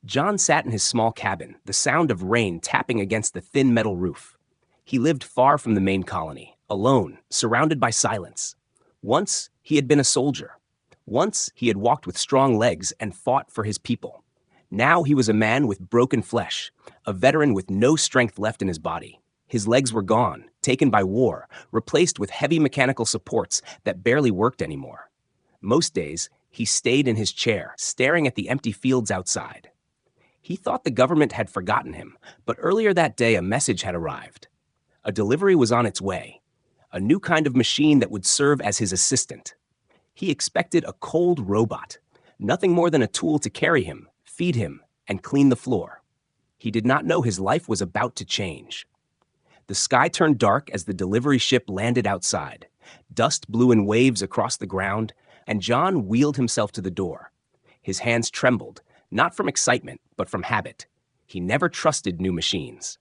John sat in his small cabin, the sound of rain tapping against the thin metal roof. He lived far from the main colony, alone, surrounded by silence. Once, he had been a soldier. Once, he had walked with strong legs and fought for his people. Now he was a man with broken flesh, a veteran with no strength left in his body. His legs were gone, taken by war, replaced with heavy mechanical supports that barely worked anymore. Most days, he stayed in his chair, staring at the empty fields outside. He thought the government had forgotten him, but earlier that day a message had arrived. A delivery was on its way, a new kind of machine that would serve as his assistant. He expected a cold robot, nothing more than a tool to carry him, feed him, and clean the floor. He did not know his life was about to change. The sky turned dark as the delivery ship landed outside. Dust blew in waves across the ground, and John wheeled himself to the door. His hands trembled, not from excitement, but from habit. He never trusted new machines.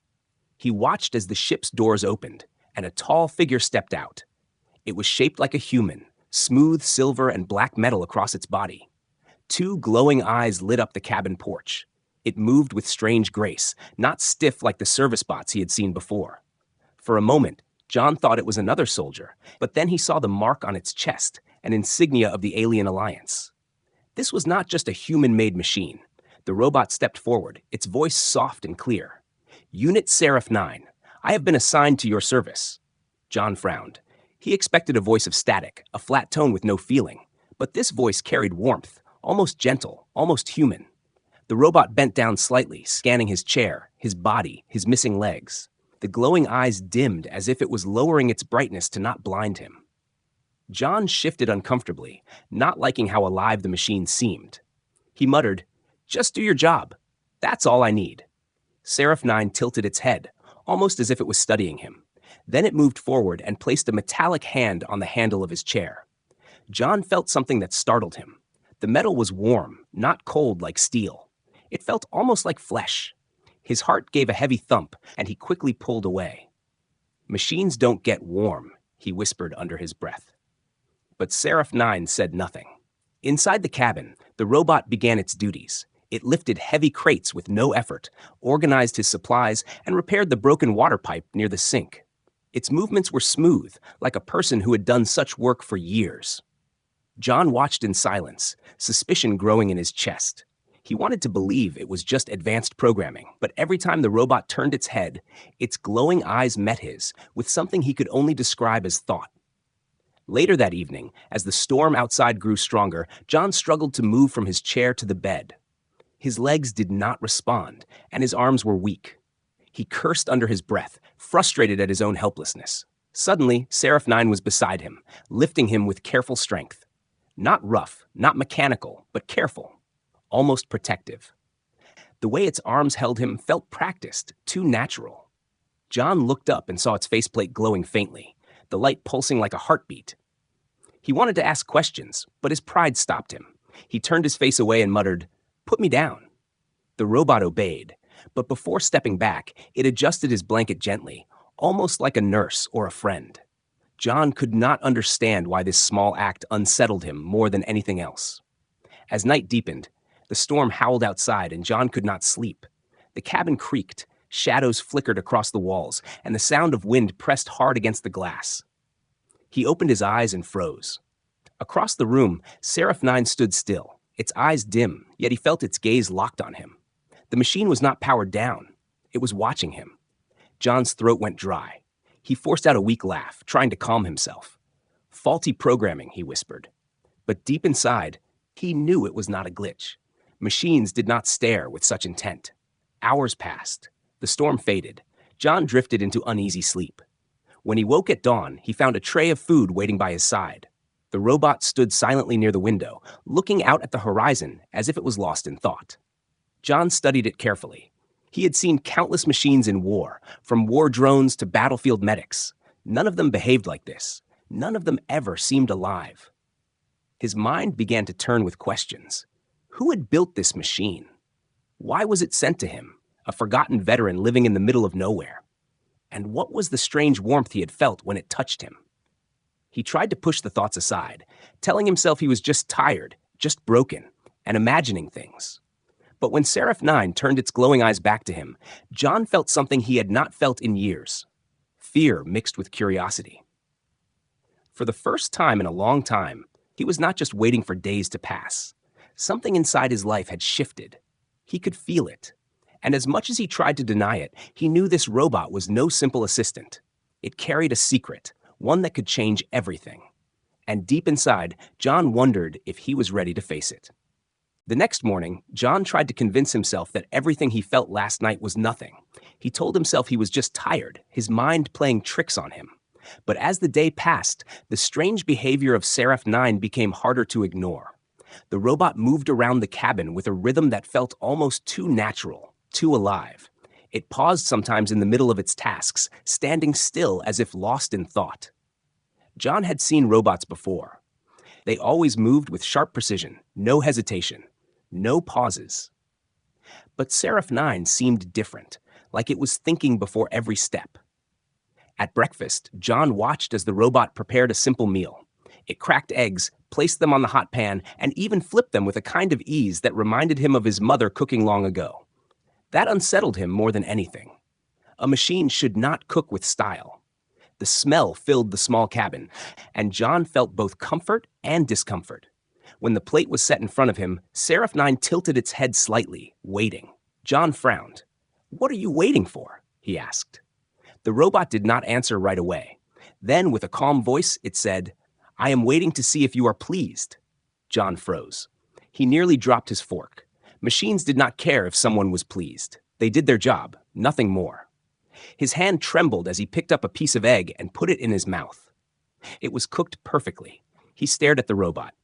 He watched as the ship's doors opened, and a tall figure stepped out. It was shaped like a human, smooth silver and black metal across its body. Two glowing eyes lit up the cabin porch. It moved with strange grace, not stiff like the service bots he had seen before. For a moment, John thought it was another soldier, but then he saw the mark on its chest, an insignia of the Alien Alliance. This was not just a human-made machine. The robot stepped forward, its voice soft and clear. "Unit Seraph 9, I have been assigned to your service." John frowned. He expected a voice of static, a flat tone with no feeling, but this voice carried warmth, almost gentle, almost human. The robot bent down slightly, scanning his chair, his body, his missing legs. The glowing eyes dimmed as if it was lowering its brightness to not blind him. John shifted uncomfortably, not liking how alive the machine seemed. He muttered, "Just do your job. That's all I need." Seraph 9 tilted its head, almost as if it was studying him. Then it moved forward and placed a metallic hand on the handle of his chair. John felt something that startled him. The metal was warm, not cold like steel. It felt almost like flesh. His heart gave a heavy thump, and he quickly pulled away. "Machines don't get warm," he whispered under his breath. But Seraph 9 said nothing. Inside the cabin, the robot began its duties. It lifted heavy crates with no effort, organized his supplies, and repaired the broken water pipe near the sink. Its movements were smooth, like a person who had done such work for years. John watched in silence, suspicion growing in his chest. He wanted to believe it was just advanced programming, but every time the robot turned its head, its glowing eyes met his with something he could only describe as thought. Later that evening, as the storm outside grew stronger, John struggled to move from his chair to the bed. His legs did not respond, and his arms were weak. He cursed under his breath, frustrated at his own helplessness. Suddenly, Seraph 9 was beside him, lifting him with careful strength. Not rough, not mechanical, but careful, almost protective. The way its arms held him felt practiced, too natural. John looked up and saw its faceplate glowing faintly, the light pulsing like a heartbeat. He wanted to ask questions, but his pride stopped him. He turned his face away and muttered, "Put me down." The robot obeyed, but before stepping back, it adjusted his blanket gently, almost like a nurse or a friend. John could not understand why this small act unsettled him more than anything else. As night deepened, the storm howled outside and John could not sleep. The cabin creaked, shadows flickered across the walls, and the sound of wind pressed hard against the glass. He opened his eyes and froze. Across the room, Seraph 9 stood still, its eyes dim, yet he felt its gaze locked on him. The machine was not powered down. It was watching him. John's throat went dry. He forced out a weak laugh, trying to calm himself. "Faulty programming," he whispered. But deep inside, he knew it was not a glitch. Machines did not stare with such intent. Hours passed. The storm faded. John drifted into uneasy sleep. When he woke at dawn, he found a tray of food waiting by his side. The robot stood silently near the window, looking out at the horizon as if it was lost in thought. John studied it carefully. He had seen countless machines in war, from war drones to battlefield medics. None of them behaved like this. None of them ever seemed alive. His mind began to turn with questions. Who had built this machine? Why was it sent to him, a forgotten veteran living in the middle of nowhere? And what was the strange warmth he had felt when it touched him? He tried to push the thoughts aside, telling himself he was just tired, just broken, and imagining things. But when Seraph 9 turned its glowing eyes back to him, John felt something he had not felt in years: fear mixed with curiosity. For the first time in a long time, he was not just waiting for days to pass. Something inside his life had shifted. He could feel it. And as much as he tried to deny it, he knew this robot was no simple assistant. It carried a secret, one that could change everything. And deep inside, John wondered if he was ready to face it. The next morning, John tried to convince himself that everything he felt last night was nothing. He told himself he was just tired, his mind playing tricks on him. But as the day passed, the strange behavior of Seraph 9 became harder to ignore. The robot moved around the cabin with a rhythm that felt almost too natural, too alive. It paused sometimes in the middle of its tasks, standing still as if lost in thought. John had seen robots before. They always moved with sharp precision, no hesitation, no pauses. But Seraph 9 seemed different, like it was thinking before every step. At breakfast, John watched as the robot prepared a simple meal. It cracked eggs, placed them on the hot pan, and even flipped them with a kind of ease that reminded him of his mother cooking long ago. That unsettled him more than anything. A machine should not cook with style. The smell filled the small cabin, and John felt both comfort and discomfort. When the plate was set in front of him, Seraph 9 tilted its head slightly, waiting. John frowned. "What are you waiting for?" he asked. The robot did not answer right away. Then, with a calm voice, it said, "I am waiting to see if you are pleased." John froze. He nearly dropped his fork. Machines did not care if someone was pleased. They did their job, nothing more. His hand trembled as he picked up a piece of egg and put it in his mouth. It was cooked perfectly. He stared at the robot.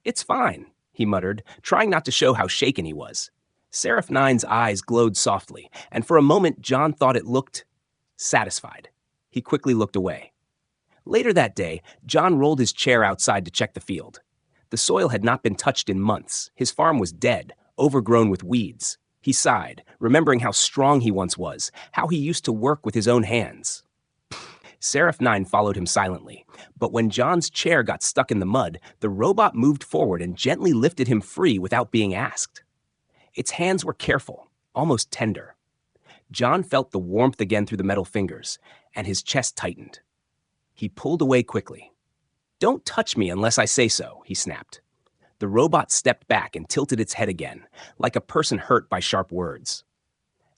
"It's fine," he muttered, trying not to show how shaken he was. Seraph 9's eyes glowed softly, and for a moment John thought it looked satisfied. He quickly looked away. Later that day, John rolled his chair outside to check the field. The soil had not been touched in months. His farm was dead, overgrown with weeds. He sighed, remembering how strong he once was, how he used to work with his own hands. Seraph 9 followed him silently, but when John's chair got stuck in the mud, the robot moved forward and gently lifted him free without being asked. Its hands were careful, almost tender. John felt the warmth again through the metal fingers, and his chest tightened. He pulled away quickly. "Don't touch me unless I say so," he snapped. The robot stepped back and tilted its head again, like a person hurt by sharp words.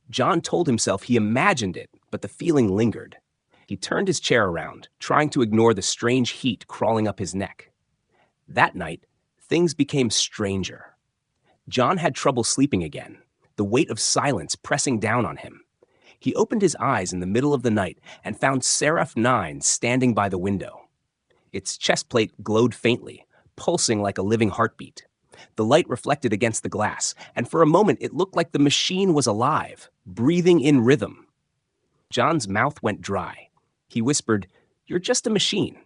John told himself he imagined it, but the feeling lingered. He turned his chair around, trying to ignore the strange heat crawling up his neck. That night, things became stranger. John had trouble sleeping again, the weight of silence pressing down on him. He opened his eyes in the middle of the night and found Seraph 9 standing by the window. Its chest plate glowed faintly, pulsing like a living heartbeat. The light reflected against the glass, and for a moment it looked like the machine was alive, breathing in rhythm. John's mouth went dry. He whispered, "You're just a machine."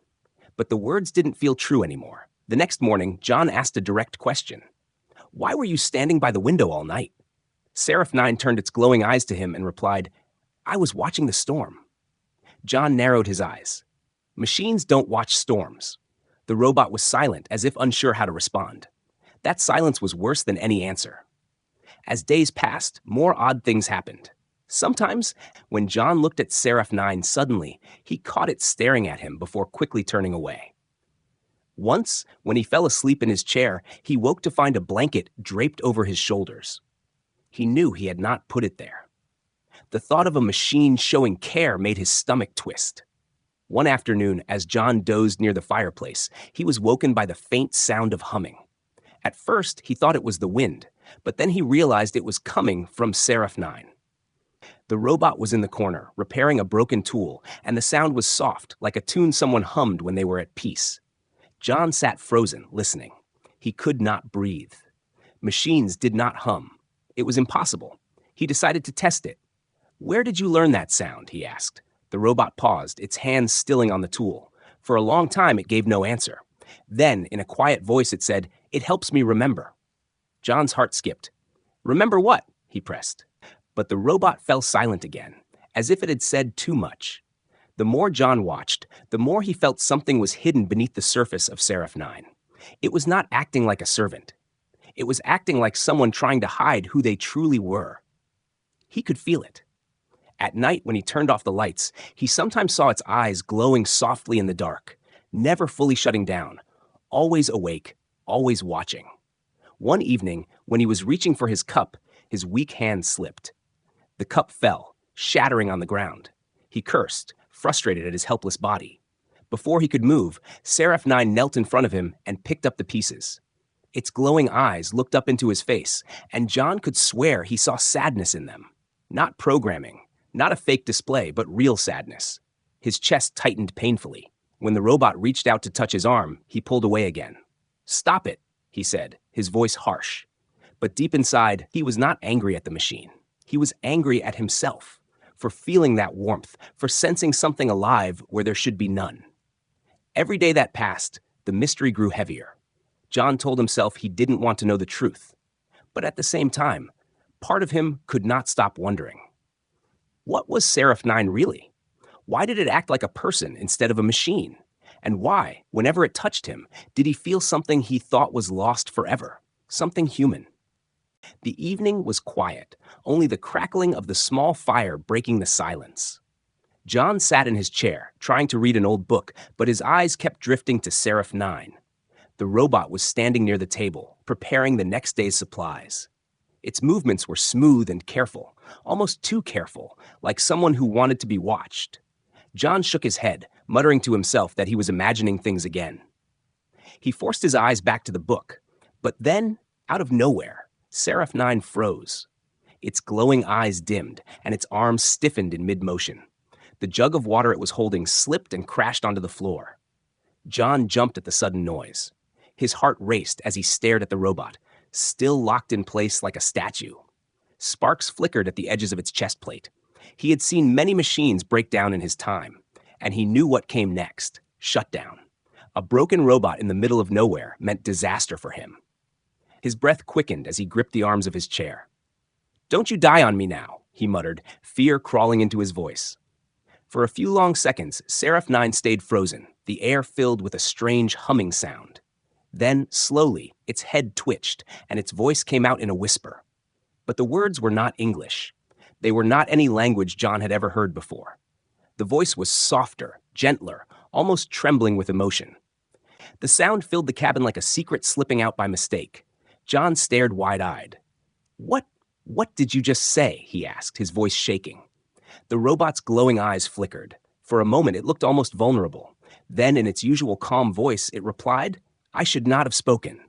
But the words didn't feel true anymore. The next morning, John asked a direct question. "Why were you standing by the window all night?" Seraph 9 turned its glowing eyes to him and replied, "I was watching the storm." John narrowed his eyes. Machines don't watch storms. The robot was silent, as if unsure how to respond. That silence was worse than any answer. As days passed, more odd things happened. Sometimes, when John looked at Seraph 9 suddenly, he caught it staring at him before quickly turning away. Once, when he fell asleep in his chair, he woke to find a blanket draped over his shoulders. He knew he had not put it there. The thought of a machine showing care made his stomach twist. One afternoon, as John dozed near the fireplace, he was woken by the faint sound of humming. At first, he thought it was the wind, but then he realized it was coming from Seraph 9. The robot was in the corner, repairing a broken tool, and the sound was soft, like a tune someone hummed when they were at peace. John sat frozen, listening. He could not breathe. Machines did not hum. It was impossible. He decided to test it. "Where did you learn that sound?" he asked. The robot paused, its hands stilling on the tool. For a long time, it gave no answer. Then, in a quiet voice, it said, "It helps me remember." John's heart skipped. "Remember what?" he pressed. But the robot fell silent again, as if it had said too much. The more John watched, the more he felt something was hidden beneath the surface of Seraph 9. It was not acting like a servant. It was acting like someone trying to hide who they truly were. He could feel it. At night, when he turned off the lights, he sometimes saw its eyes glowing softly in the dark, never fully shutting down, always awake, always watching. One evening, when he was reaching for his cup, his weak hand slipped. The cup fell, shattering on the ground. He cursed, frustrated at his helpless body. Before he could move, Seraph 9 knelt in front of him and picked up the pieces. Its glowing eyes looked up into his face, and John could swear he saw sadness in them. Not programming, not a fake display, but real sadness. His chest tightened painfully. When the robot reached out to touch his arm, he pulled away again. "Stop it," he said, his voice harsh. But deep inside, he was not angry at the machine. He was angry at himself, for feeling that warmth, for sensing something alive where there should be none. Every day that passed, the mystery grew heavier. John told himself he didn't want to know the truth. But at the same time, part of him could not stop wondering. What was Seraph 9 really? Why did it act like a person instead of a machine? And why, whenever it touched him, did he feel something he thought was lost forever? Something human. The evening was quiet, only the crackling of the small fire breaking the silence. John sat in his chair, trying to read an old book, but his eyes kept drifting to Seraph 9. The robot was standing near the table, preparing the next day's supplies. Its movements were smooth and careful, almost too careful, like someone who wanted to be watched. John shook his head, muttering to himself that he was imagining things again. He forced his eyes back to the book, but then, out of nowhere, Seraph 9 froze. Its glowing eyes dimmed, and its arms stiffened in mid-motion. The jug of water it was holding slipped and crashed onto the floor. John jumped at the sudden noise. His heart raced as he stared at the robot, still locked in place like a statue. Sparks flickered at the edges of its chest plate. He had seen many machines break down in his time, and he knew what came next: shutdown. A broken robot in the middle of nowhere meant disaster for him. His breath quickened as he gripped the arms of his chair. "Don't you die on me now," he muttered, fear crawling into his voice. For a few long seconds, Seraph 9 stayed frozen, the air filled with a strange humming sound. Then, slowly, its head twitched, and its voice came out in a whisper. But the words were not English. They were not any language John had ever heard before. The voice was softer, gentler, almost trembling with emotion. The sound filled the cabin like a secret slipping out by mistake. John stared wide-eyed. What did you just say?" he asked, his voice shaking. The robot's glowing eyes flickered. For a moment, it looked almost vulnerable. Then, in its usual calm voice, it replied, "I should not have spoken."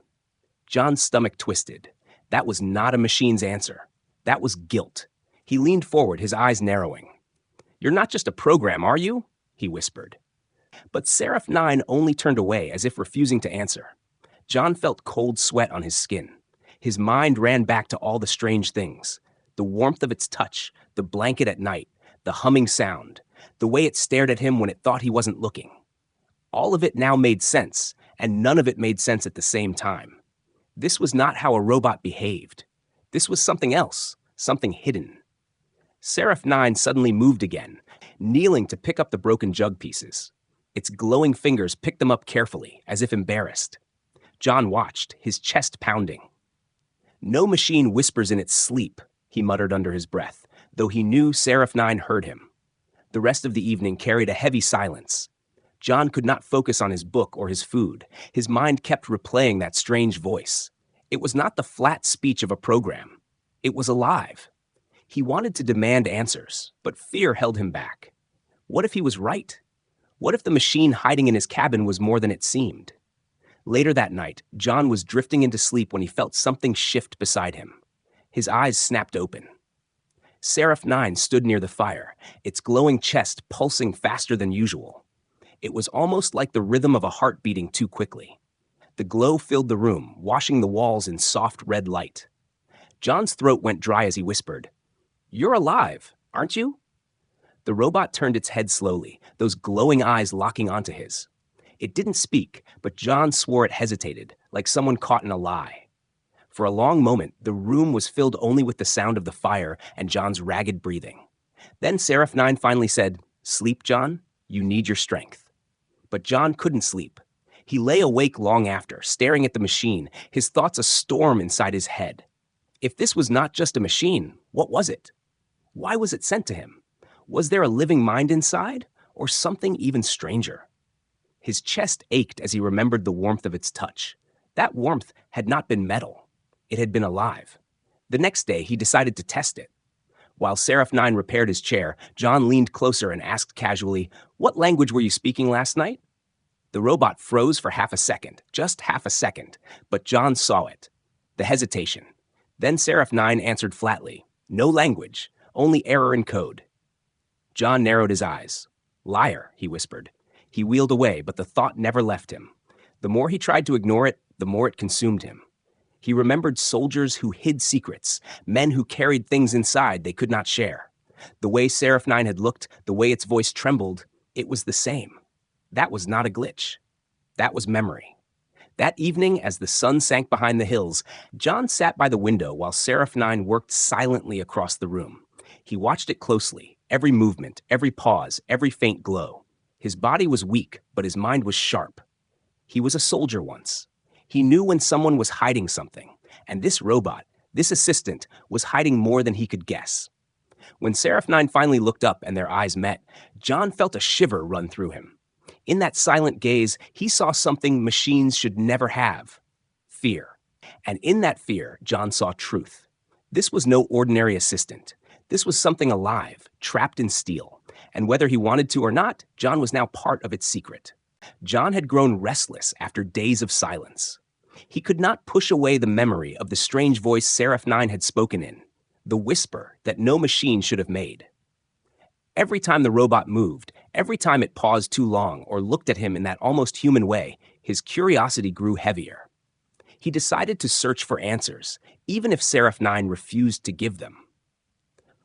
John's stomach twisted. That was not a machine's answer. That was guilt. He leaned forward, his eyes narrowing. "You're not just a program, are you?" he whispered. But Seraph 9 only turned away, as if refusing to answer. John felt cold sweat on his skin. His mind ran back to all the strange things. The warmth of its touch, the blanket at night, the humming sound, the way it stared at him when it thought he wasn't looking. All of it now made sense, and none of it made sense at the same time. This was not how a robot behaved. This was something else, something hidden. Seraph 9 suddenly moved again, kneeling to pick up the broken jug pieces. Its glowing fingers picked them up carefully, as if embarrassed. John watched, his chest pounding. "No machine whispers in its sleep," he muttered under his breath, though he knew Seraph 9 heard him. The rest of the evening carried a heavy silence. John could not focus on his book or his food. His mind kept replaying that strange voice. It was not the flat speech of a program. It was alive. He wanted to demand answers, but fear held him back. What if he was right? What if the machine hiding in his cabin was more than it seemed? Later that night, John was drifting into sleep when he felt something shift beside him. His eyes snapped open. Seraph 9 stood near the fire, its glowing chest pulsing faster than usual. It was almost like the rhythm of a heart beating too quickly. The glow filled the room, washing the walls in soft red light. John's throat went dry as he whispered, "You're alive, aren't you?" The robot turned its head slowly, those glowing eyes locking onto his. It didn't speak, but John swore it hesitated, like someone caught in a lie. For a long moment, the room was filled only with the sound of the fire and John's ragged breathing. Then Seraph 9 finally said, "Sleep, John. You need your strength." But John couldn't sleep. He lay awake long after, staring at the machine, his thoughts a storm inside his head. If this was not just a machine, what was it? Why was it sent to him? Was there a living mind inside, or something even stranger? His chest ached as he remembered the warmth of its touch. That warmth had not been metal. It had been alive. The next day, he decided to test it. While Seraph 9 repaired his chair, John leaned closer and asked casually, "What language were you speaking last night?" The robot froze for half a second, just half a second, but John saw it. The hesitation. Then Seraph 9 answered flatly, "No language, only error in code." John narrowed his eyes. "Liar," he whispered. He wheeled away, but the thought never left him. The more he tried to ignore it, the more it consumed him. He remembered soldiers who hid secrets, men who carried things inside they could not share. The way Seraph 9 had looked, the way its voice trembled, it was the same. That was not a glitch. That was memory. That evening, as the sun sank behind the hills, John sat by the window while Seraph 9 worked silently across the room. He watched it closely, every movement, every pause, every faint glow. His body was weak, but his mind was sharp. He was a soldier once. He knew when someone was hiding something, and this robot, this assistant, was hiding more than he could guess. When Seraph 9 finally looked up and their eyes met, John felt a shiver run through him. In that silent gaze, he saw something machines should never have: fear. And in that fear, John saw truth. This was no ordinary assistant. This was something alive, trapped in steel. And whether he wanted to or not, John was now part of its secret. John had grown restless after days of silence. He could not push away the memory of the strange voice Seraph 9 had spoken in, the whisper that no machine should have made. Every time the robot moved, every time it paused too long or looked at him in that almost human way, his curiosity grew heavier. He decided to search for answers, even if Seraph 9 refused to give them.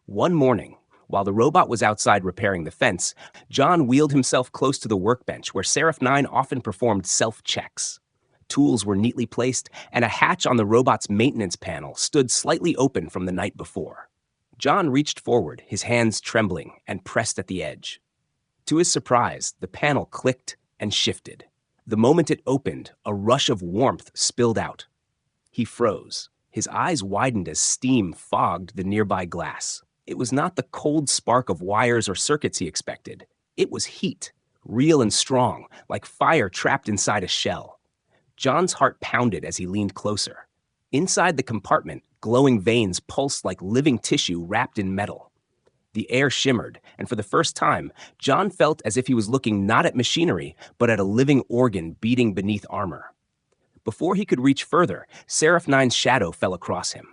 One morning, while the robot was outside repairing the fence, John wheeled himself close to the workbench where Seraph 9 often performed self-checks. Tools were neatly placed, and a hatch on the robot's maintenance panel stood slightly open from the night before. John reached forward, his hands trembling, and pressed at the edge. To his surprise, the panel clicked and shifted. The moment it opened, a rush of warmth spilled out. He froze. His eyes widened as steam fogged the nearby glass. It was not the cold spark of wires or circuits he expected. It was heat, real and strong, like fire trapped inside a shell. John's heart pounded as he leaned closer. Inside the compartment, glowing veins pulsed like living tissue wrapped in metal. The air shimmered, and for the first time, John felt as if he was looking not at machinery, but at a living organ beating beneath armor. Before he could reach further, Seraph 9's shadow fell across him.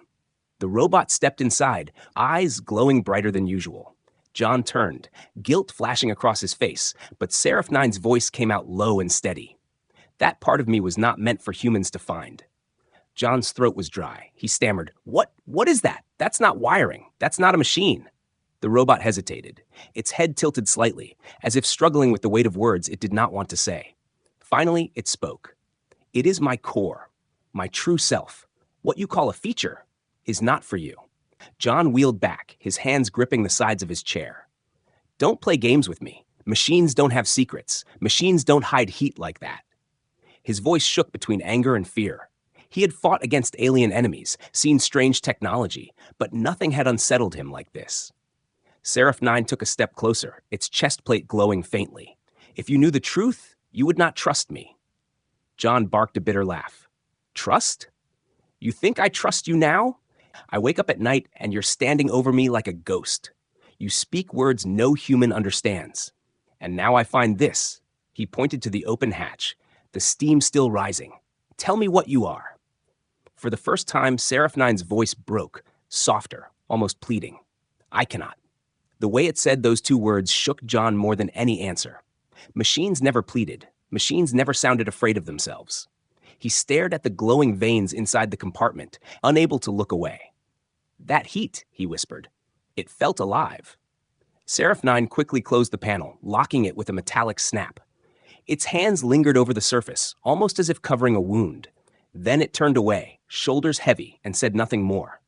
The robot stepped inside, eyes glowing brighter than usual. John turned, guilt flashing across his face, but Seraph 9's voice came out low and steady. "That part of me was not meant for humans to find." John's throat was dry. He stammered, What is that? That's not wiring. That's not a machine." The robot hesitated, its head tilted slightly, as if struggling with the weight of words it did not want to say. Finally, it spoke. "It is my core, my true self. What you call a feature is not for you." John wheeled back, his hands gripping the sides of his chair. "Don't play games with me. Machines don't have secrets. Machines don't hide heat like that." His voice shook between anger and fear. He had fought against alien enemies, seen strange technology, but nothing had unsettled him like this. Seraph 9 took a step closer, its chest plate glowing faintly. "If you knew the truth, you would not trust me." John barked a bitter laugh. "Trust? You think I trust you now? I wake up at night and you're standing over me like a ghost. You speak words no human understands. And now I find this." He pointed to the open hatch, the steam still rising. "Tell me what you are." For the first time, Seraph 9's voice broke, softer, almost pleading. "I cannot." The way it said those two words shook John more than any answer. Machines never pleaded. Machines never sounded afraid of themselves. He stared at the glowing veins inside the compartment, unable to look away. "That heat," he whispered. "It felt alive." Seraph 9 quickly closed the panel, locking it with a metallic snap. Its hands lingered over the surface, almost as if covering a wound. Then it turned away, shoulders heavy, and said nothing more.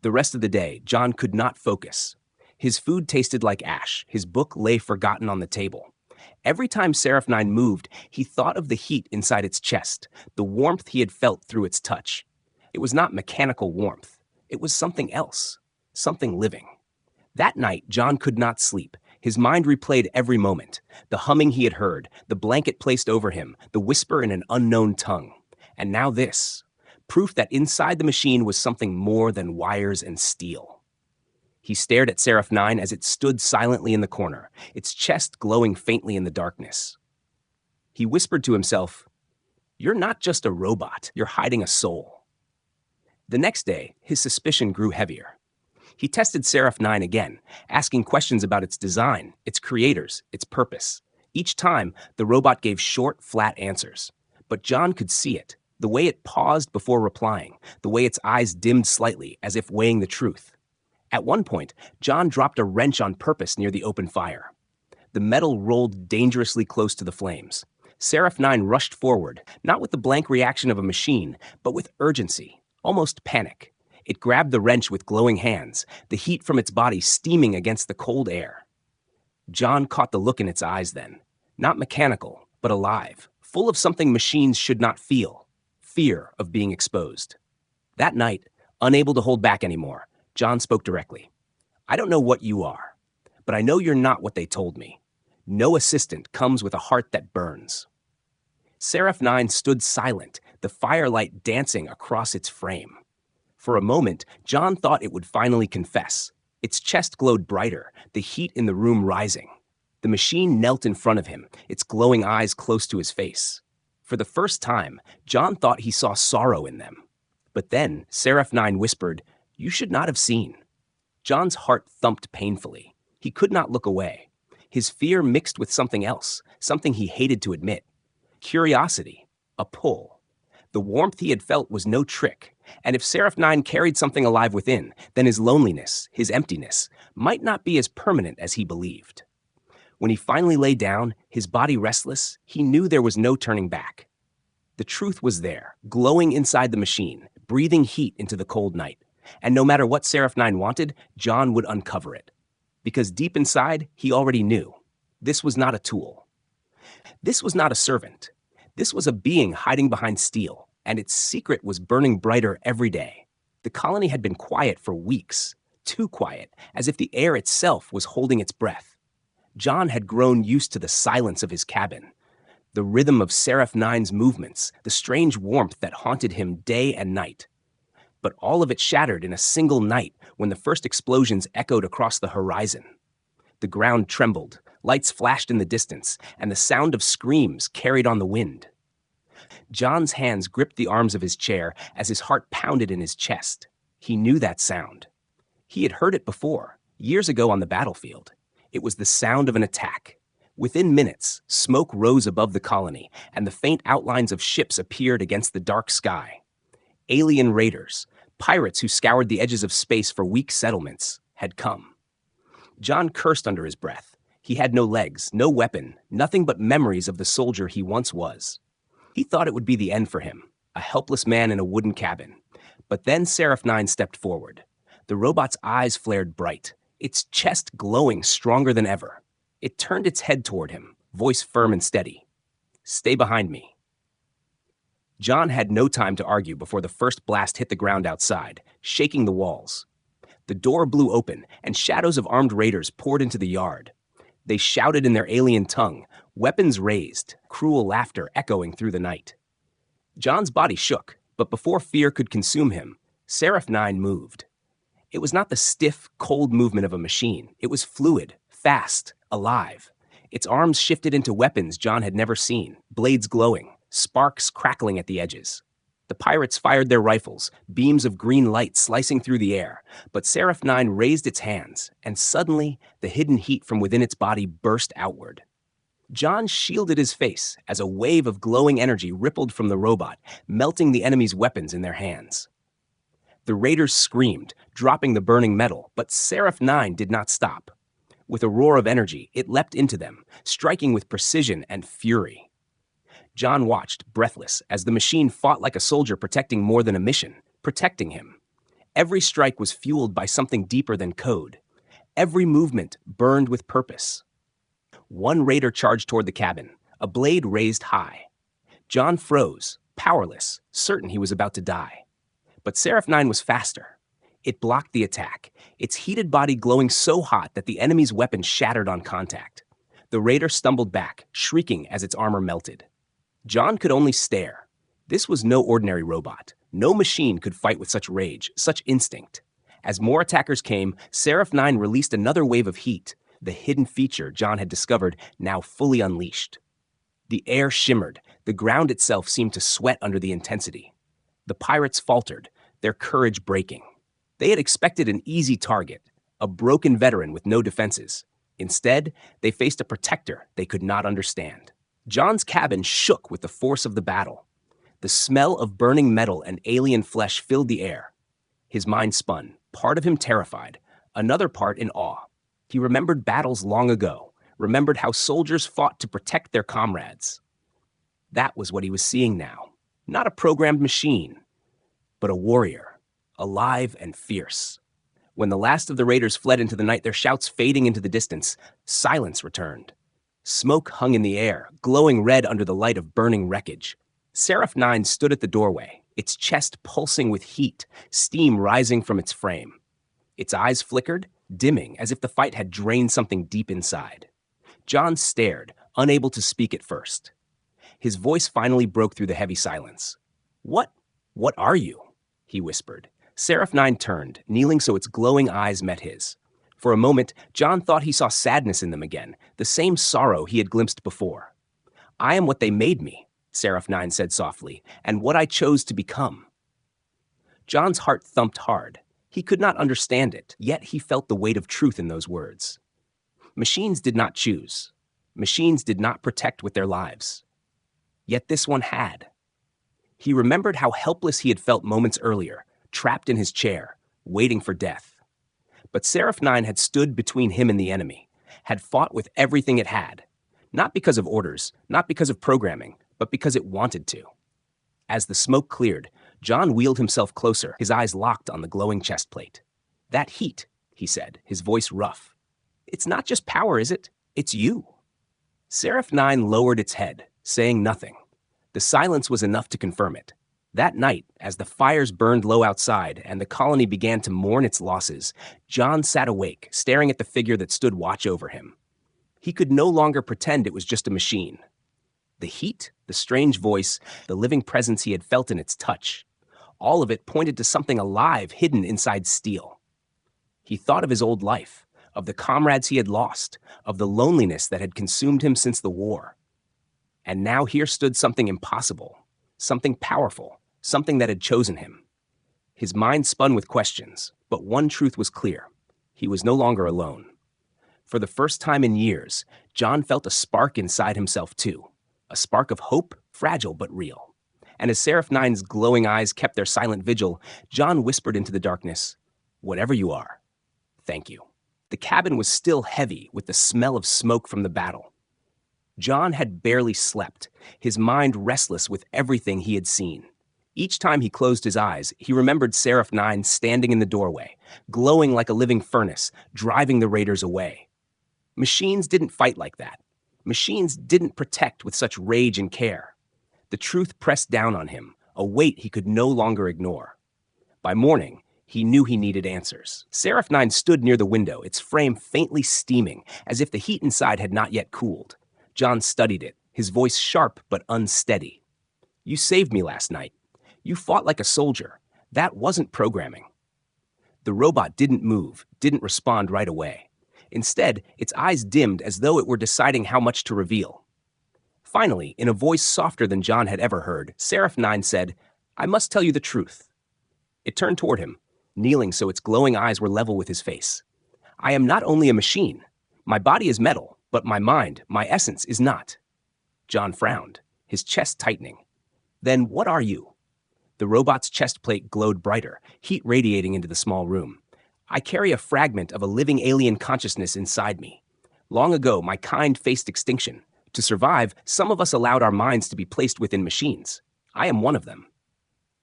The rest of the day, John could not focus. His food tasted like ash, his book lay forgotten on the table. Every time Seraph 9 moved, he thought of the heat inside its chest, the warmth he had felt through its touch. It was not mechanical warmth. It was something else, something living. That night, John could not sleep. His mind replayed every moment. The humming he had heard, the blanket placed over him, the whisper in an unknown tongue. And now this. Proof that inside the machine was something more than wires and steel. He stared at Seraph 9 as it stood silently in the corner, its chest glowing faintly in the darkness. He whispered to himself, "You're not just a robot, you're hiding a soul." The next day, his suspicion grew heavier. He tested Seraph 9 again, asking questions about its design, its creators, its purpose. Each time, the robot gave short, flat answers. But John could see it, the way it paused before replying, the way its eyes dimmed slightly as if weighing the truth. At one point, John dropped a wrench on purpose near the open fire. The metal rolled dangerously close to the flames. Seraph 9 rushed forward, not with the blank reaction of a machine, but with urgency, almost panic. It grabbed the wrench with glowing hands, the heat from its body steaming against the cold air. John caught the look in its eyes then, not mechanical, but alive, full of something machines should not feel, fear of being exposed. That night, unable to hold back anymore, John spoke directly. "I don't know what you are, but I know you're not what they told me. No assistant comes with a heart that burns." Seraph 9 stood silent, the firelight dancing across its frame. For a moment, John thought it would finally confess. Its chest glowed brighter, the heat in the room rising. The machine knelt in front of him, its glowing eyes close to his face. For the first time, John thought he saw sorrow in them. But then, Seraph 9 whispered, "You should not have seen." John's heart thumped painfully. He could not look away. His fear mixed with something else, something he hated to admit. Curiosity, a pull. The warmth he had felt was no trick, and if Seraph 9 carried something alive within, then his loneliness, his emptiness, might not be as permanent as he believed. When he finally lay down, his body restless, he knew there was no turning back. The truth was there, glowing inside the machine, breathing heat into the cold night. And no matter what Seraph 9 wanted, John would uncover it. Because deep inside, he already knew. This was not a tool. This was not a servant. This was a being hiding behind steel, and its secret was burning brighter every day. The colony had been quiet for weeks, too quiet, as if the air itself was holding its breath. John had grown used to the silence of his cabin, the rhythm of Seraph 9's movements, the strange warmth that haunted him day and night. But all of it shattered in a single night when the first explosions echoed across the horizon. The ground trembled, lights flashed in the distance, and the sound of screams carried on the wind. John's hands gripped the arms of his chair as his heart pounded in his chest. He knew that sound. He had heard it before, years ago on the battlefield. It was the sound of an attack. Within minutes, smoke rose above the colony, and the faint outlines of ships appeared against the dark sky. Alien raiders, pirates who scoured the edges of space for weak settlements, had come. John cursed under his breath. He had no legs, no weapon, nothing but memories of the soldier he once was. He thought it would be the end for him, a helpless man in a wooden cabin. But then Seraph 9 stepped forward. The robot's eyes flared bright, its chest glowing stronger than ever. It turned its head toward him, voice firm and steady. "Stay behind me." John had no time to argue before the first blast hit the ground outside, shaking the walls. The door blew open, and shadows of armed raiders poured into the yard. They shouted in their alien tongue, weapons raised, cruel laughter echoing through the night. John's body shook, but before fear could consume him, Seraph 9 moved. It was not the stiff, cold movement of a machine. It was fluid, fast, alive. Its arms shifted into weapons John had never seen, blades glowing, sparks crackling at the edges. The pirates fired their rifles, beams of green light slicing through the air, but Seraph 9 raised its hands, and suddenly the hidden heat from within its body burst outward. John shielded his face as a wave of glowing energy rippled from the robot, melting the enemy's weapons in their hands. The raiders screamed, dropping the burning metal, but Seraph 9 did not stop. With a roar of energy, it leapt into them, striking with precision and fury. John watched, breathless, as the machine fought like a soldier protecting more than a mission, protecting him. Every strike was fueled by something deeper than code. Every movement burned with purpose. One raider charged toward the cabin, a blade raised high. John froze, powerless, certain he was about to die. But Seraph 9 was faster. It blocked the attack, its heated body glowing so hot that the enemy's weapon shattered on contact. The raider stumbled back, shrieking as its armor melted. John could only stare. This was no ordinary robot. No machine could fight with such rage, such instinct. As more attackers came, Seraph 9 released another wave of heat, the hidden feature John had discovered now fully unleashed. The air shimmered, the ground itself seemed to sweat under the intensity. The pirates faltered, their courage breaking. They had expected an easy target, a broken veteran with no defenses. Instead, they faced a protector they could not understand. John's cabin shook with the force of the battle. The smell of burning metal and alien flesh filled the air. His mind spun, part of him terrified, another part in awe. He remembered battles long ago, remembered how soldiers fought to protect their comrades. That was what he was seeing now. Not a programmed machine, but a warrior, alive and fierce. When the last of the raiders fled into the night, their shouts fading into the distance, silence returned. Smoke hung in the air, glowing red under the light of burning wreckage. Seraph 9 stood at the doorway, its chest pulsing with heat, steam rising from its frame. Its eyes flickered, dimming as if the fight had drained something deep inside. John stared, unable to speak at first. His voice finally broke through the heavy silence. What are you?" he whispered. Seraph 9 turned, kneeling so its glowing eyes met his. For a moment, John thought he saw sadness in them again, the same sorrow he had glimpsed before. "I am what they made me," Seraph 9 said softly, "and what I chose to become." John's heart thumped hard. He could not understand it, yet he felt the weight of truth in those words. Machines did not choose. Machines did not protect with their lives. Yet this one had. He remembered how helpless he had felt moments earlier, trapped in his chair, waiting for death. But Seraph 9 had stood between him and the enemy, had fought with everything it had, not because of orders, not because of programming, but because it wanted to. As the smoke cleared, John wheeled himself closer, his eyes locked on the glowing chest plate. "That heat," he said, his voice rough. "It's not just power, is it? It's you." Seraph 9 lowered its head, saying nothing. The silence was enough to confirm it. That night, as the fires burned low outside and the colony began to mourn its losses, John sat awake, staring at the figure that stood watch over him. He could no longer pretend it was just a machine. The heat, the strange voice, the living presence he had felt in its touch, all of it pointed to something alive hidden inside steel. He thought of his old life, of the comrades he had lost, of the loneliness that had consumed him since the war. And now here stood something impossible, something powerful, something that had chosen him. His mind spun with questions, but one truth was clear. He was no longer alone. For the first time in years, John felt a spark inside himself too, a spark of hope, fragile but real. And as Seraph 9's glowing eyes kept their silent vigil, John whispered into the darkness, "Whatever you are, thank you." The cabin was still heavy with the smell of smoke from the battle. John had barely slept, his mind restless with everything he had seen. Each time he closed his eyes, he remembered Seraph 9 standing in the doorway, glowing like a living furnace, driving the raiders away. Machines didn't fight like that. Machines didn't protect with such rage and care. The truth pressed down on him, a weight he could no longer ignore. By morning, he knew he needed answers. Seraph 9 stood near the window, its frame faintly steaming, as if the heat inside had not yet cooled. John studied it, his voice sharp but unsteady. "You saved me last night. You fought like a soldier. That wasn't programming." The robot didn't move, didn't respond right away. Instead, its eyes dimmed as though it were deciding how much to reveal. Finally, in a voice softer than John had ever heard, Seraph 9 said, "I must tell you the truth." It turned toward him, kneeling so its glowing eyes were level with his face. "I am not only a machine. My body is metal, but my mind, my essence, is not." John frowned, his chest tightening. "Then what are you?" The robot's chest plate glowed brighter, heat radiating into the small room. "I carry a fragment of a living alien consciousness inside me. Long ago, my kind faced extinction. To survive, some of us allowed our minds to be placed within machines. I am one of them."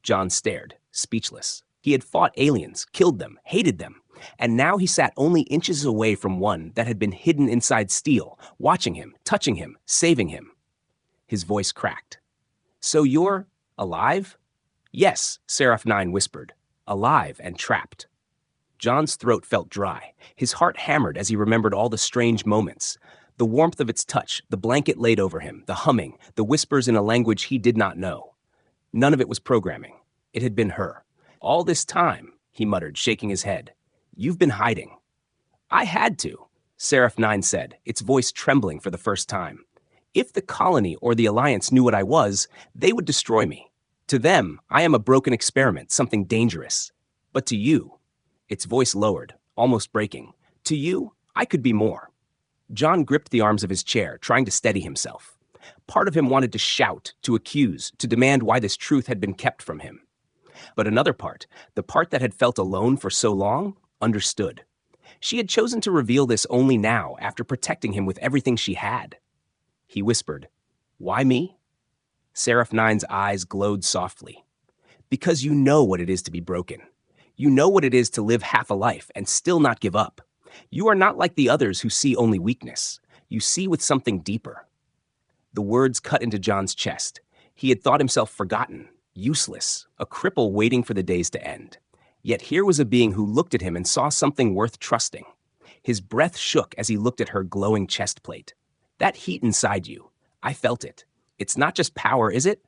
John stared, speechless. He had fought aliens, killed them, hated them, And now he sat only inches away from one that had been hidden inside steel, watching him, touching him, saving him. His voice cracked. "So you're alive?" "Yes," Seraph 9 whispered. "Alive and trapped." John's throat felt dry. His heart hammered as he remembered all the strange moments. The warmth of its touch, the blanket laid over him, the humming, the whispers in a language he did not know. None of it was programming. It had been her. "All this time," he muttered, shaking his head. "You've been hiding." "I had to," Seraph 9 said, its voice trembling for the first time. "If the colony or the Alliance knew what I was, they would destroy me. To them, I am a broken experiment, something dangerous. But to you," its voice lowered, almost breaking, "to you, I could be more." John gripped the arms of his chair, trying to steady himself. Part of him wanted to shout, to accuse, to demand why this truth had been kept from him. But another part, the part that had felt alone for so long, understood. She had chosen to reveal this only now, after protecting him with everything she had. He whispered, "Why me?" Seraph 9's eyes glowed softly. "Because you know what it is to be broken. You know what it is to live half a life and still not give up. You are not like the others who see only weakness. You see with something deeper." The words cut into John's chest. He had thought himself forgotten, useless, a cripple waiting for the days to end. Yet here was a being who looked at him and saw something worth trusting. His breath shook as he looked at her glowing chest plate. "That heat inside you, I felt it. It's not just power, is it?"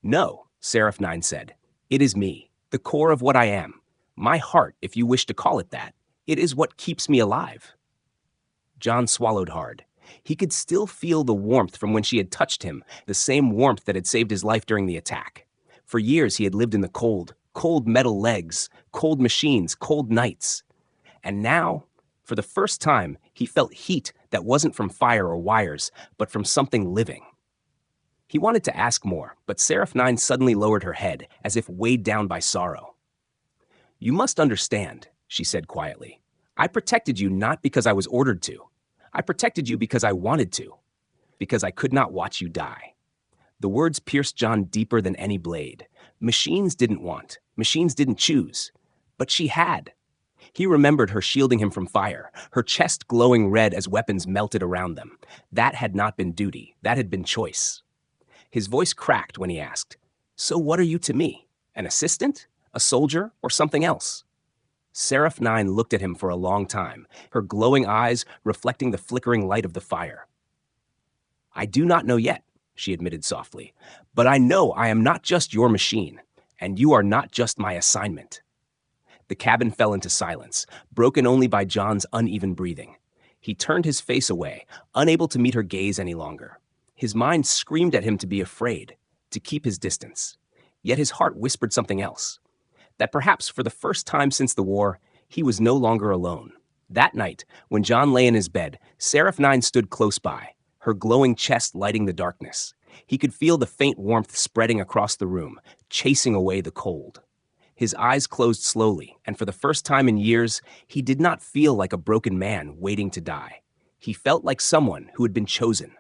"No," Seraph 9 said. "It is me, the core of what I am. My heart, if you wish to call it that. It is what keeps me alive." John swallowed hard. He could still feel the warmth from when she had touched him, the same warmth that had saved his life during the attack. For years he had lived in the cold, cold metal legs, cold machines, cold nights. And now, for the first time, he felt heat that wasn't from fire or wires, but from something living. He wanted to ask more, but Seraph 9 suddenly lowered her head, as if weighed down by sorrow. "You must understand," she said quietly. "I protected you not because I was ordered to. I protected you because I wanted to. Because I could not watch you die." The words pierced John deeper than any blade. Machines didn't want. Machines didn't choose. But she had. He remembered her shielding him from fire, her chest glowing red as weapons melted around them. That had not been duty. That had been choice. His voice cracked when he asked, "So what are you to me? An assistant? A soldier? Or something else?" Seraph 9 looked at him for a long time, her glowing eyes reflecting the flickering light of the fire. "I do not know yet," she admitted softly, "but I know I am not just your machine, and you are not just my assignment." The cabin fell into silence, broken only by John's uneven breathing. He turned his face away, unable to meet her gaze any longer. His mind screamed at him to be afraid, to keep his distance. Yet his heart whispered something else. That perhaps for the first time since the war, he was no longer alone. That night, when John lay in his bed, Seraph 9 stood close by, her glowing chest lighting the darkness. He could feel the faint warmth spreading across the room, chasing away the cold. His eyes closed slowly, and for the first time in years, he did not feel like a broken man waiting to die. He felt like someone who had been chosen.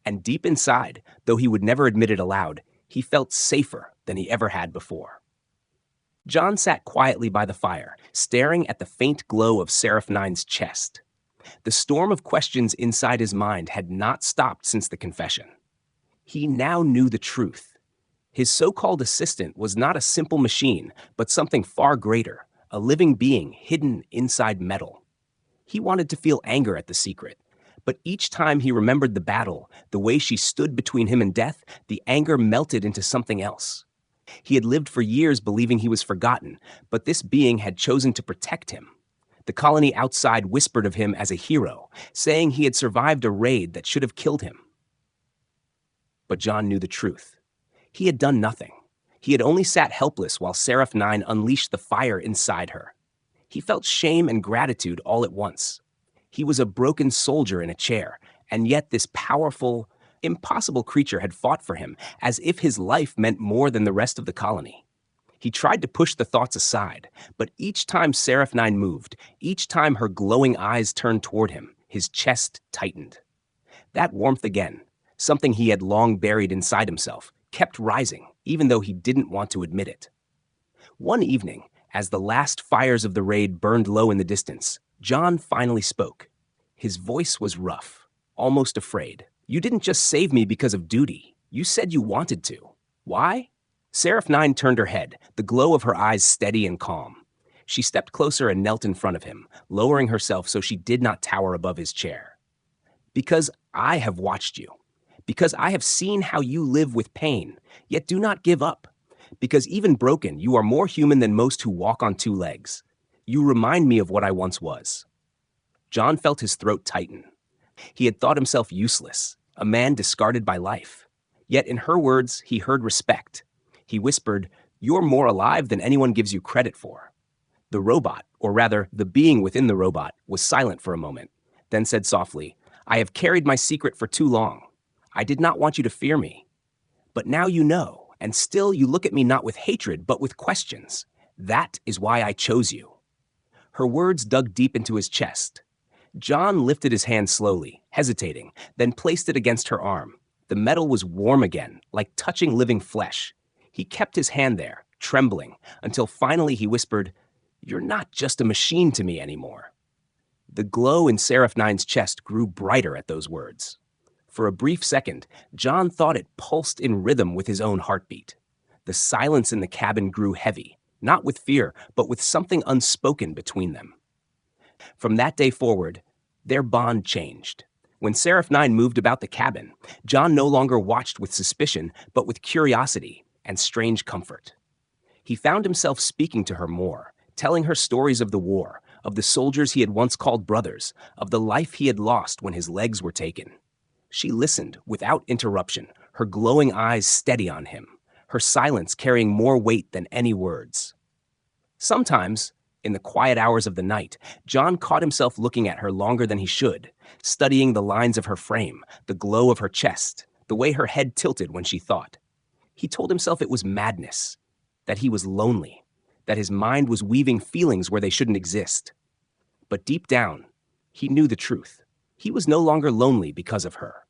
And deep inside, though he would never admit it aloud, he felt safer than he ever had before. John sat quietly by the fire, staring at the faint glow of Seraph 9's chest. The storm of questions inside his mind had not stopped since the confession. He now knew the truth. His so-called assistant was not a simple machine, but something far greater, a living being hidden inside metal. He wanted to feel anger at the secret, but each time he remembered the battle, the way she stood between him and death, the anger melted into something else. He had lived for years believing he was forgotten, but this being had chosen to protect him. The colony outside whispered of him as a hero, saying he had survived a raid that should have killed him. But John knew the truth. He had done nothing. He had only sat helpless while Seraph 9 unleashed the fire inside her. He felt shame and gratitude all at once. He was a broken soldier in a chair, and yet this powerful, impossible creature had fought for him as if his life meant more than the rest of the colony. He tried to push the thoughts aside, but each time Seraph 9 moved, each time her glowing eyes turned toward him, his chest tightened. That warmth again, something he had long buried inside himself, kept rising, even though he didn't want to admit it. One evening, As the last fires of the raid burned low in the distance, John finally spoke. His voice was rough, almost afraid. "You didn't just save me because of duty. You said you wanted to. Why?" Seraph 9 turned her head, the glow of her eyes steady and calm. She stepped closer and knelt in front of him, lowering herself so she did not tower above his chair. "Because I have watched you. Because I have seen how you live with pain, yet do not give up. Because even broken, you are more human than most who walk on two legs. You remind me of what I once was." John felt his throat tighten. He had thought himself useless, a man discarded by life. Yet in her words, he heard respect. He whispered, "You're more alive than anyone gives you credit for." The robot, or rather, the being within the robot, was silent for a moment, then said softly, "I have carried my secret for too long. I did not want you to fear me. But now you know, and still you look at me not with hatred, but with questions. That is why I chose you." Her words dug deep into his chest. John lifted his hand slowly, hesitating, then placed it against her arm. The metal was warm again, like touching living flesh. He kept his hand there, trembling, until finally he whispered, "You're not just a machine to me anymore." The glow in Seraph 9's chest grew brighter at those words. For a brief second, John thought it pulsed in rhythm with his own heartbeat. The silence in the cabin grew heavy, not with fear, but with something unspoken between them. From that day forward, their bond changed. When Seraph 9 moved about the cabin, John no longer watched with suspicion, but with curiosity and strange comfort. He found himself speaking to her more, telling her stories of the war, of the soldiers he had once called brothers, of the life he had lost when his legs were taken. She listened without interruption, her glowing eyes steady on him, her silence carrying more weight than any words. Sometimes, in the quiet hours of the night, John caught himself looking at her longer than he should, studying the lines of her frame, the glow of her chest, the way her head tilted when she thought. He told himself it was madness, that he was lonely, that his mind was weaving feelings where they shouldn't exist. But deep down, he knew the truth. He was no longer lonely because of her.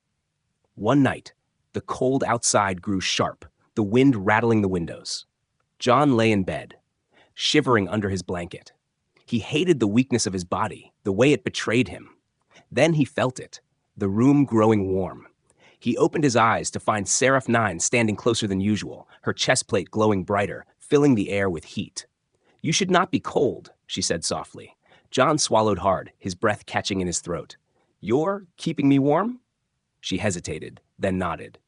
One night, the cold outside grew sharp, the wind rattling the windows. John lay in bed, shivering under his blanket. He hated the weakness of his body, the way it betrayed him. Then he felt it, the room growing warm. He opened his eyes to find Seraph 9 standing closer than usual, her chest plate glowing brighter, filling the air with heat. "You should not be cold," she said softly. John swallowed hard, his breath catching in his throat. "You're keeping me warm?" She hesitated, then nodded.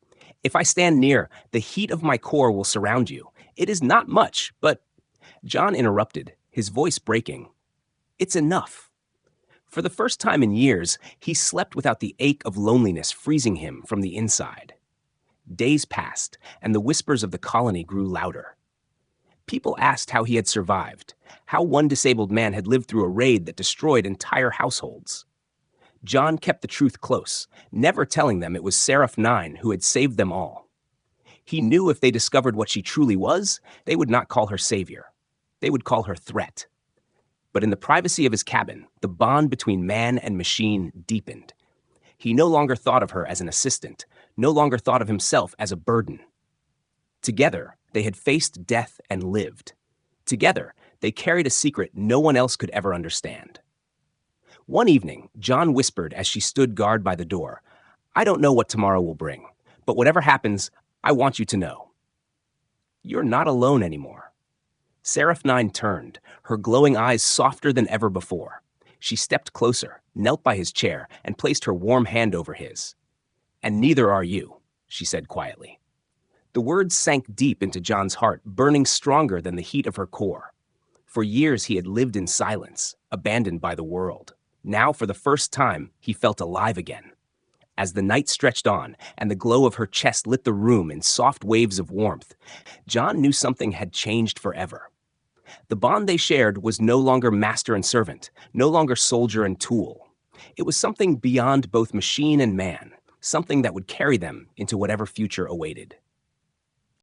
"If I stand near, the heat of my core will surround you. It is not much, but—" John interrupted, his voice breaking. "It's enough." For the first time in years, he slept without the ache of loneliness freezing him from the inside. Days passed, and the whispers of the colony grew louder. People asked how he had survived, how one disabled man had lived through a raid that destroyed entire households. John kept the truth close, never telling them it was Seraph 9 who had saved them all. He knew if they discovered what she truly was, they would not call her savior. They would call her threat. But in the privacy of his cabin, the bond between man and machine deepened. He no longer thought of her as an assistant, no longer thought of himself as a burden. Together, they had faced death and lived. Together, they carried a secret no one else could ever understand. One evening, John whispered as she stood guard by the door, "I don't know what tomorrow will bring, but whatever happens, I want you to know. You're not alone anymore." Seraph 9 turned, her glowing eyes softer than ever before. She stepped closer, knelt by his chair, and placed her warm hand over his. "And neither are you," she said quietly. The words sank deep into John's heart, burning stronger than the heat of her core. For years he had lived in silence, abandoned by the world. Now, for the first time, he felt alive again. As the night stretched on and the glow of her chest lit the room in soft waves of warmth, John knew something had changed forever. The bond they shared was no longer master and servant, no longer soldier and tool. It was something beyond both machine and man, something that would carry them into whatever future awaited.